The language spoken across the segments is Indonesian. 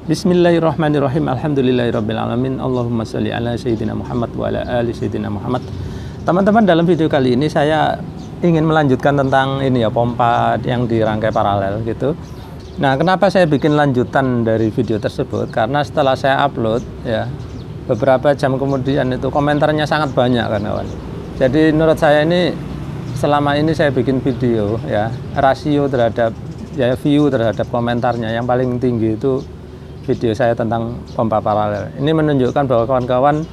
Bismillahirrahmanirrahim. Alhamdulillahirabbil alamin. Allahumma shalli ala sayyidina Muhammad wa ala ali sayyidina Muhammad. Teman-teman, dalam video kali ini saya ingin melanjutkan tentang ini ya, pompa yang dirangkai paralel gitu. Nah, kenapa saya bikin lanjutan dari video tersebut? Karena setelah saya upload ya, beberapa jam kemudian itu komentarnya sangat banyak kawan. Jadi menurut saya ini, selama ini saya bikin video ya, rasio terhadap ya view terhadap komentarnya yang paling tinggi itu video saya tentang pompa paralel. Ini menunjukkan bahwa kawan-kawan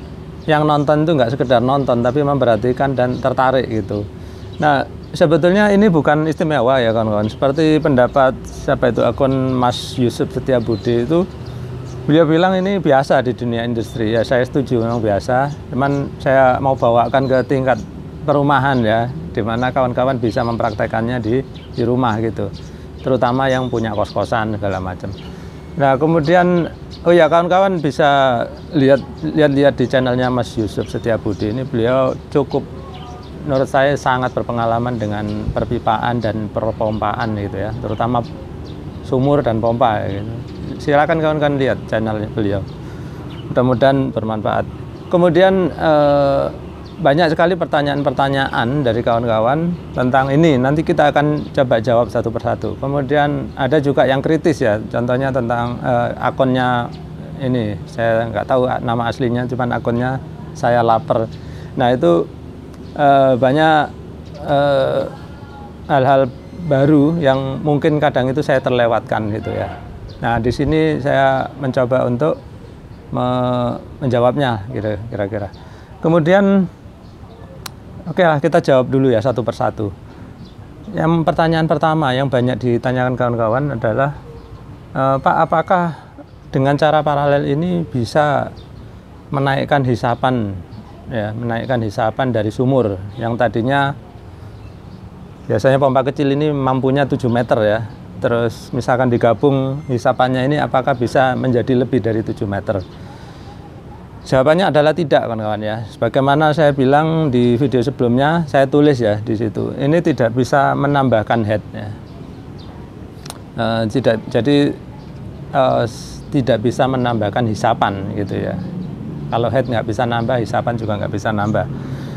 yang nonton itu nggak sekedar nonton, tapi memperhatikan dan tertarik gitu. Nah, sebetulnya ini bukan istimewa ya kawan-kawan. Seperti pendapat siapa itu, akun Mas Yusuf Setiabudi itu, beliau bilang ini biasa di dunia industri. Ya saya setuju, memang biasa. Cuman saya mau bawakan ke tingkat perumahan ya, dimana kawan-kawan bisa mempraktekannya di rumah gitu. Terutama yang punya kos-kosan segala macam. Nah, kemudian oh ya, kawan-kawan bisa lihat di channelnya Mas Yusuf Setiabudi. Ini beliau cukup, menurut saya sangat berpengalaman dengan perpipaan dan perpompaan gitu ya, terutama sumur dan pompa gitu. Silakan kawan-kawan lihat channel beliau, mudah-mudahan bermanfaat. Kemudian banyak sekali pertanyaan-pertanyaan dari kawan-kawan tentang ini. Nanti kita akan coba jawab satu persatu. Kemudian ada juga yang kritis ya, contohnya tentang akunnya ini. Saya nggak tahu nama aslinya, cuman akunnya saya lapar. Nah itu banyak hal-hal baru yang mungkin kadang itu saya terlewatkan gitu ya. Nah di sini saya mencoba untuk menjawabnya gitu kira-kira. Kemudian oke lah, kita jawab dulu ya satu persatu. Yang pertanyaan pertama yang banyak ditanyakan kawan-kawan adalah, Pak, apakah dengan cara paralel ini bisa menaikkan hisapan ya, menaikkan hisapan dari sumur yang tadinya biasanya pompa kecil ini mampunya 7 meter ya. Terus misalkan digabung hisapannya ini, apakah bisa menjadi lebih dari 7 meter? Jawabannya adalah tidak kawan-kawan ya. Sebagaimana saya bilang di video sebelumnya, saya tulis ya di situ. Ini tidak bisa menambahkan head ya. Tidak bisa menambahkan hisapan gitu ya. Kalau head nggak bisa nambah, hisapan juga nggak bisa nambah.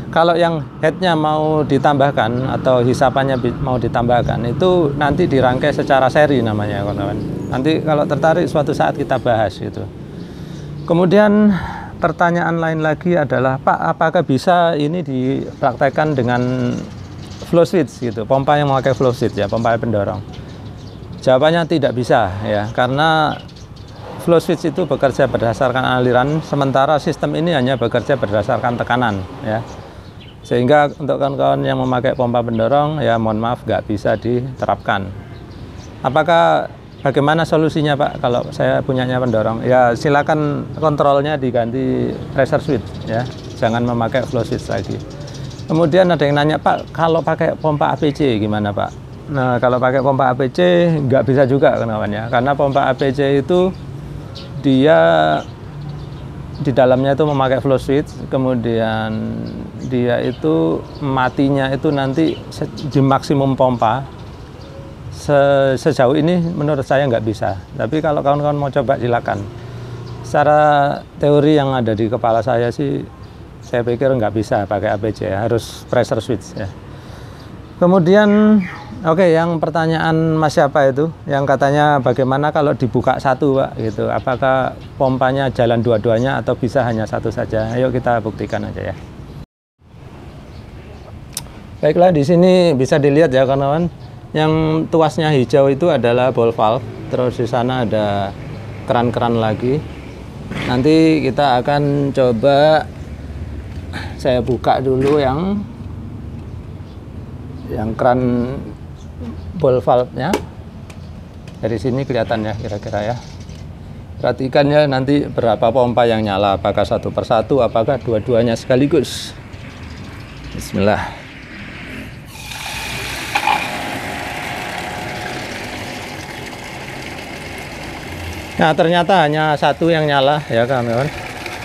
Kalau yang headnya mau ditambahkan atau hisapannya mau ditambahkan, itu nanti dirangkai secara seri namanya kawan-kawan. Nanti kalau tertarik suatu saat kita bahas gitu. Kemudian pertanyaan lain lagi adalah, Pak, apakah bisa ini dipraktekkan dengan flow switch gitu, pompa yang memakai flow switch ya, pompa pendorong? Jawabannya tidak bisa ya, karena flow switch itu bekerja berdasarkan aliran, sementara sistem ini hanya bekerja berdasarkan tekanan ya. Sehingga untuk kawan-kawan yang memakai pompa pendorong ya, mohon maaf, nggak bisa diterapkan. Bagaimana solusinya, Pak, kalau saya punyanya pendorong? Ya silakan kontrolnya diganti pressure switch ya, jangan memakai flow switch lagi. Kemudian ada yang nanya, Pak, kalau pakai pompa APC gimana, Pak? Nah, kalau pakai pompa APC nggak bisa juga kawan-kawan ya, karena pompa APC itu dia di dalamnya itu memakai flow switch, kemudian dia itu matinya itu nanti di maksimum pompa. Sejauh ini menurut saya nggak bisa, tapi kalau kawan-kawan mau coba silakan. Secara teori yang ada di kepala saya sih, saya pikir nggak bisa pakai APC, harus pressure switch ya. Kemudian oke, yang pertanyaan Mas siapa itu yang katanya bagaimana kalau dibuka satu, Pak, gitu, apakah pompanya jalan dua-duanya atau bisa hanya satu saja? Ayo kita buktikan aja ya. Baiklah, di sini bisa dilihat ya kawan-kawan. Yang tuasnya hijau itu adalah ball valve, terus di sana ada keran-keran lagi. Nanti kita akan coba, saya buka dulu yang keran ball valve-nya. Dari sini kelihatan ya kira-kira ya. Perhatikan ya nanti berapa pompa yang nyala, apakah satu persatu, apakah dua-duanya sekaligus. Bismillah. Nah, ternyata hanya satu yang nyala ya kawan-kawan.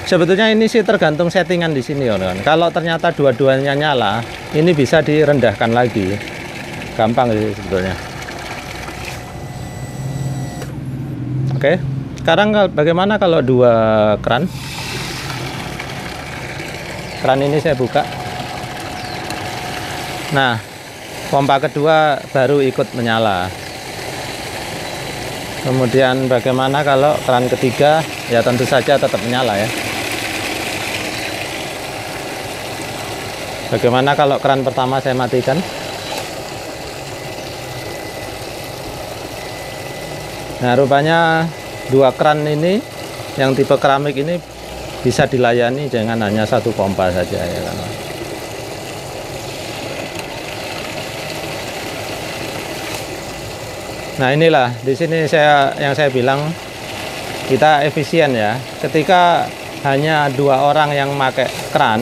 Sebetulnya ini sih tergantung settingan di sini kawan-kawan. Kalau ternyata dua-duanya nyala, ini bisa direndahkan lagi. Gampang sih sebetulnya. Oke. Sekarang bagaimana kalau dua keran? Keran ini saya buka. Nah, pompa kedua baru ikut menyala. Kemudian bagaimana kalau keran ketiga? Ya tentu saja tetap menyala ya. Bagaimana kalau keran pertama saya matikan? Nah, rupanya dua keran ini yang tipe keramik ini bisa dilayani dengan hanya satu pompa saja ya kan. Nah, inilah di sini yang saya bilang kita efisien ya. Ketika hanya dua orang yang pakai keran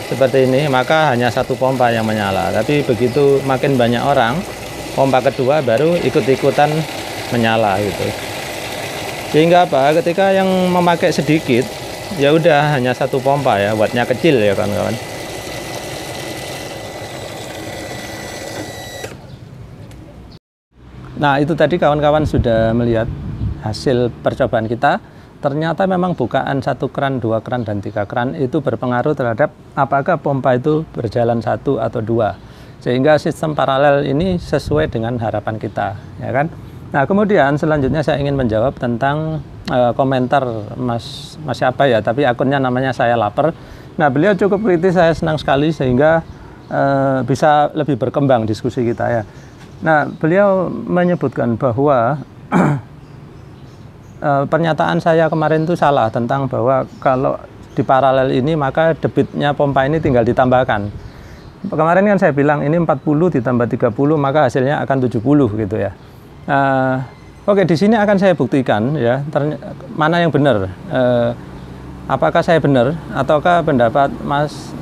seperti ini, maka hanya satu pompa yang menyala. Tapi begitu makin banyak orang, pompa kedua baru ikut-ikutan menyala gitu. Sehingga apa? Ketika yang memakai sedikit, ya udah hanya satu pompa ya, wattnya kecil ya kawan-kawan. Nah, itu tadi kawan-kawan sudah melihat hasil percobaan kita. Ternyata memang bukaan satu keran, dua keran, dan tiga keran itu berpengaruh terhadap apakah pompa itu berjalan satu atau dua. Sehingga sistem paralel ini sesuai dengan harapan kita, ya kan? Nah, kemudian selanjutnya saya ingin menjawab tentang komentar Mas siapa ya, tapi akunnya namanya Saya Lapar. Nah, beliau cukup kritis, saya senang sekali sehingga bisa lebih berkembang diskusi kita ya. Nah, beliau menyebutkan bahwa pernyataan saya kemarin itu salah tentang bahwa kalau di paralel ini maka debitnya pompa ini tinggal ditambahkan. Kemarin kan saya bilang ini 40 ditambah 30 maka hasilnya akan 70 gitu ya. Oke, di sini akan saya buktikan ya mana yang benar. Apakah saya benar ataukah pendapat Mas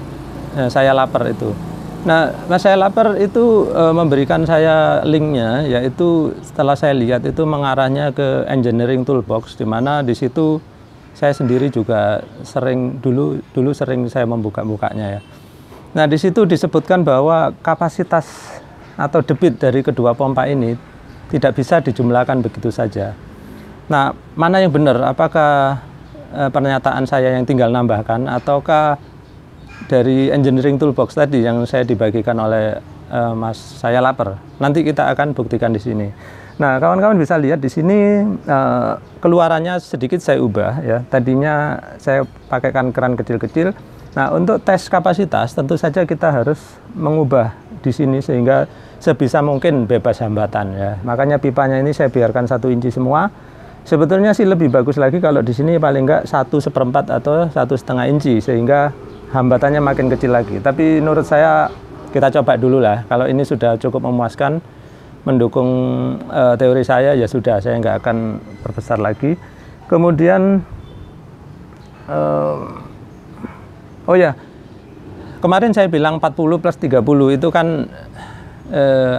Saya Lapar itu. Nah, Mas Saya Lapar itu memberikan saya linknya, yaitu setelah saya lihat itu mengarahnya ke Engineering Toolbox, di mana di situ saya sendiri juga sering dulu sering saya membuka-bukanya ya. Nah, di situ disebutkan bahwa kapasitas atau debit dari kedua pompa ini tidak bisa dijumlahkan begitu saja. Nah, mana yang benar? Apakah pernyataan saya yang tinggal nambahkan ataukah dari Engineering Toolbox tadi yang saya dibagikan oleh Mas Saya Lapar? Nanti kita akan buktikan di sini. Nah, kawan-kawan bisa lihat di sini keluarannya sedikit saya ubah ya. Tadinya saya pakaikan keran kecil-kecil. Nah, untuk tes kapasitas tentu saja kita harus mengubah di sini sehingga sebisa mungkin bebas hambatan ya. Makanya pipanya ini saya biarkan 1 inci semua. Sebetulnya sih lebih bagus lagi kalau di sini paling enggak 1/4 atau 1,5 inci sehingga hambatannya makin kecil lagi. Tapi menurut saya kita coba dulu lah. Kalau ini sudah cukup memuaskan mendukung teori saya ya sudah, saya nggak akan perbesar lagi. Kemudian oh ya, kemarin saya bilang 40 plus 30 itu kan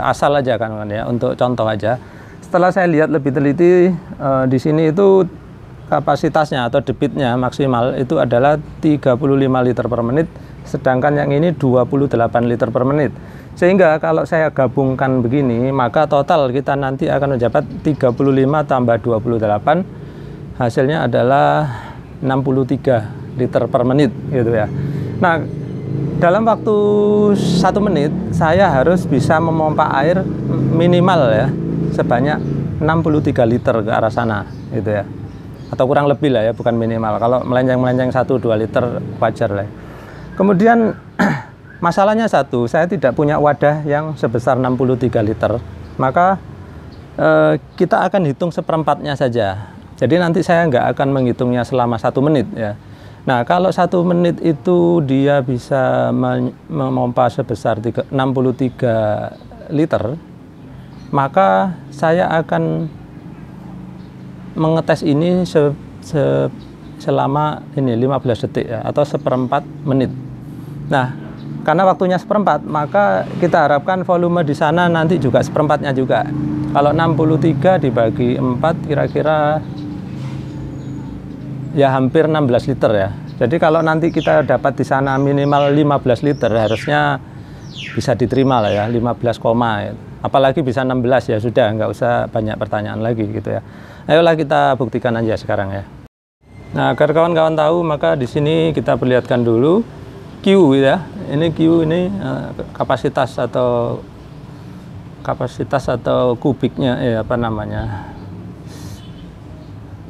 asal aja kan ya, untuk contoh aja. Setelah saya lihat lebih teliti di sini itu kapasitasnya atau debitnya maksimal itu adalah 35 liter per menit, sedangkan yang ini 28 liter per menit. Sehingga kalau saya gabungkan begini, maka total kita nanti akan mendapat 35 tambah 28, hasilnya adalah 63 liter per menit gitu ya. Nah, dalam waktu 1 menit saya harus bisa memompa air minimal ya sebanyak 63 liter ke arah sana gitu ya, atau kurang lebih lah ya, bukan minimal. Kalau melenceng-melenceng 1-2 liter wajar lah. Kemudian masalahnya satu, saya tidak punya wadah yang sebesar 63 liter, maka kita akan hitung seperempatnya saja. Jadi nanti saya nggak akan menghitungnya selama 1 menit ya. Nah, kalau 1 menit itu dia bisa memompa sebesar 63 liter, maka saya akan mengetes ini selama ini 15 detik ya, atau 1/4 menit. Nah, karena waktunya 1/4, maka kita harapkan volume di sana nanti juga 1/4-nya juga. Kalau 63 dibagi 4 kira-kira ya hampir 16 liter ya. Jadi kalau nanti kita dapat di sana minimal 15 liter, harusnya bisa diterima lah ya, 15, apalagi bisa 16 ya sudah, nggak usah banyak pertanyaan lagi gitu ya. Ayolah kita buktikan aja sekarang ya. Nah, agar kawan-kawan tahu, maka di sini kita perlihatkan dulu Q ya. Ini Q ini kapasitas atau kubiknya apa namanya?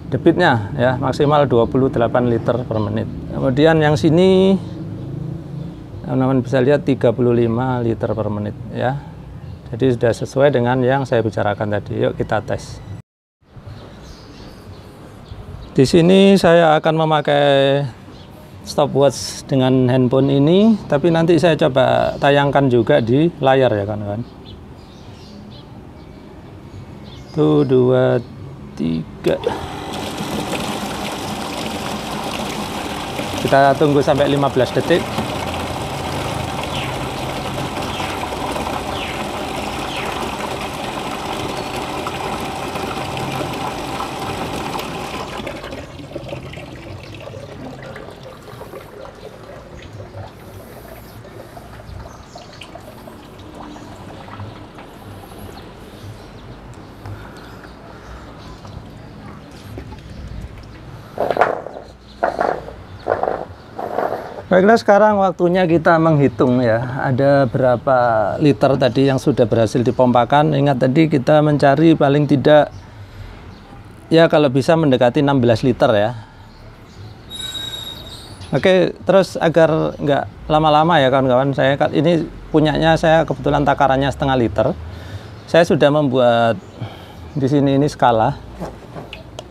Debitnya ya, maksimal 28 liter per menit. Kemudian yang sini teman-teman bisa lihat 35 liter per menit ya. Jadi sudah sesuai dengan yang saya bicarakan tadi. Yuk kita tes. Di sini saya akan memakai stopwatch dengan handphone ini, tapi nanti saya coba tayangkan juga di layar ya kawan-kawan. 1, 2, 3. Kita tunggu sampai 15 detik. Baiklah, sekarang waktunya kita menghitung ya, ada berapa liter tadi yang sudah berhasil dipompakan. Ingat tadi kita mencari paling tidak ya kalau bisa mendekati 16 liter ya. Oke, terus agar nggak lama-lama ya kawan-kawan, saya ini punyanya saya kebetulan takarannya setengah liter. Saya sudah membuat di sini ini skala.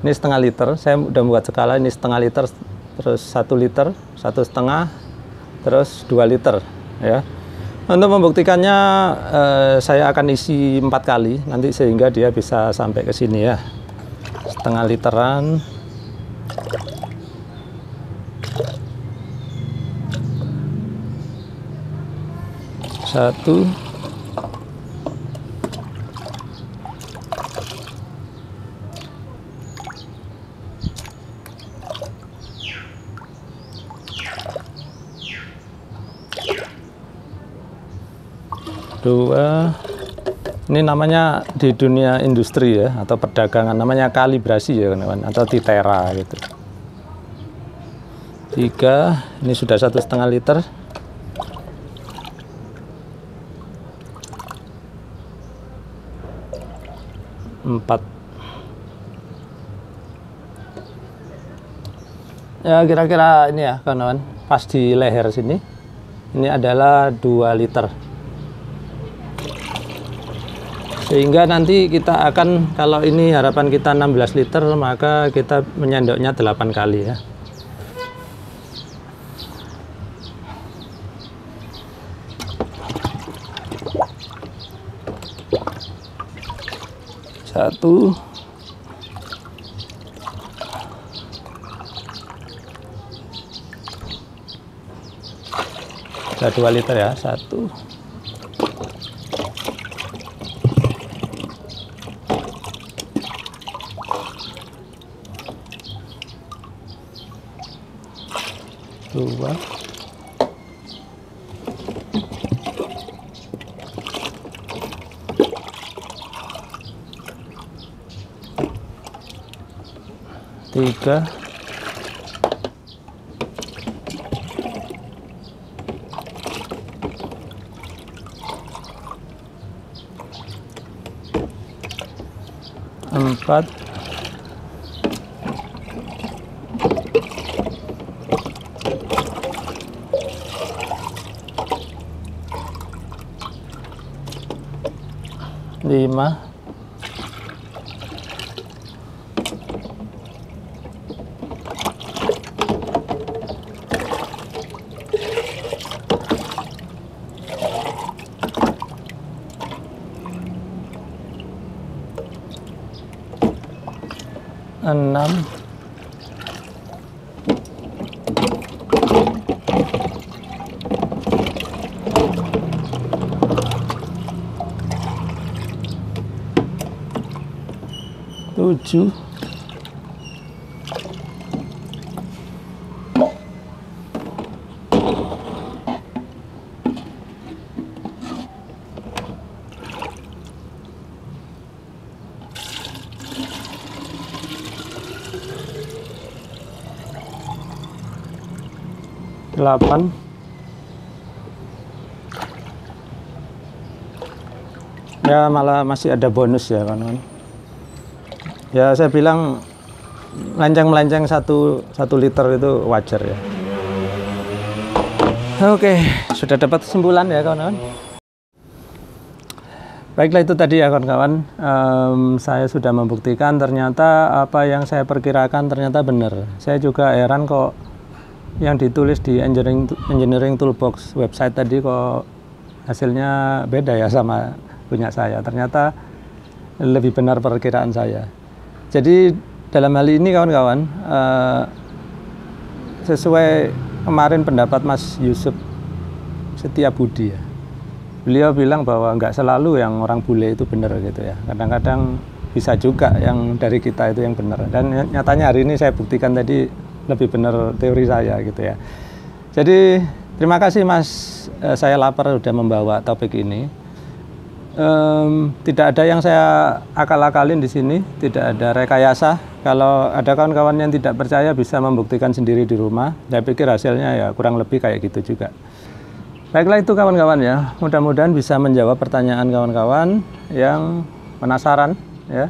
Ini setengah liter, saya sudah membuat skala, ini setengah liter, terus 1 liter, 1,5, terus 2 liter ya. Untuk membuktikannya saya akan isi 4 kali nanti sehingga dia bisa sampai ke sini ya. Setengah literan. Satu. Dua. Ini namanya di dunia industri ya atau perdagangan namanya kalibrasi ya kawan-kawan, atau titera gitu. 3. Ini sudah 1,5 liter. 4. Ya kira-kira ini ya kawan-kawan, pas di leher sini. Ini adalah 2 liter. Sehingga nanti kita akan, kalau ini harapan kita 16 liter, maka kita menyendoknya 8 kali ya. Satu. Sudah 2 liter ya. 1. 2. 3. 4. 5. 6. 7. 8. 8. Ya malah masih ada bonus ya kawan-kawan. Ya saya bilang melenceng-melenceng 1 liter itu wajar ya. Oke, sudah dapat kesimpulan ya kawan-kawan. Baiklah, itu tadi ya kawan-kawan. Saya sudah membuktikan ternyata apa yang saya perkirakan ternyata benar. Saya juga heran kok yang ditulis di Engineering Toolbox website tadi kok hasilnya beda ya sama punya saya. Ternyata lebih benar perkiraan saya. Jadi dalam hal ini kawan-kawan, sesuai kemarin pendapat Mas Yusuf Setiabudi ya, beliau bilang bahwa nggak selalu yang orang bule itu benar gitu ya. Kadang-kadang bisa juga yang dari kita itu yang benar. Dan nyatanya hari ini saya buktikan tadi lebih benar teori saya gitu ya. Jadi terima kasih Mas, saya lapar udah membawa topik ini. Tidak ada yang saya akal-akalin di sini, tidak ada rekayasa. Kalau ada kawan-kawan yang tidak percaya bisa membuktikan sendiri di rumah. Saya pikir hasilnya ya kurang lebih kayak gitu juga. Baiklah itu kawan-kawan ya, mudah-mudahan bisa menjawab pertanyaan kawan-kawan yang penasaran ya.